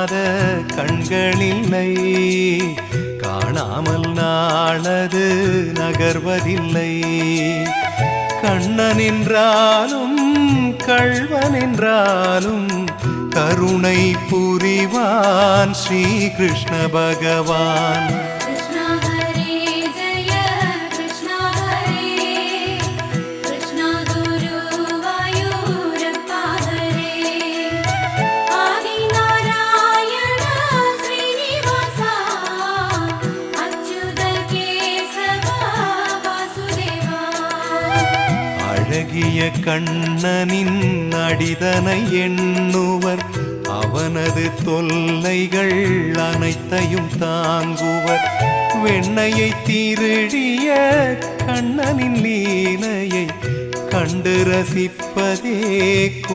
காணாத கண்களில்லை, காணாமல் நாளது நகர்வதில்லை. கண்ணன் என்றாலும் கள்வன் என்றாலும் கருணை புரிவான் ஸ்ரீ கிருஷ்ண பகவான். அழகிய கண்ணனின் அடிதனை எண்ணுவர், அவனது தொல்லைகள் அனைத்தையும் தாங்குவர். வெண்ணையை திருடிய கண்ணனின் லீலையை கண்டு ரசிப்பதே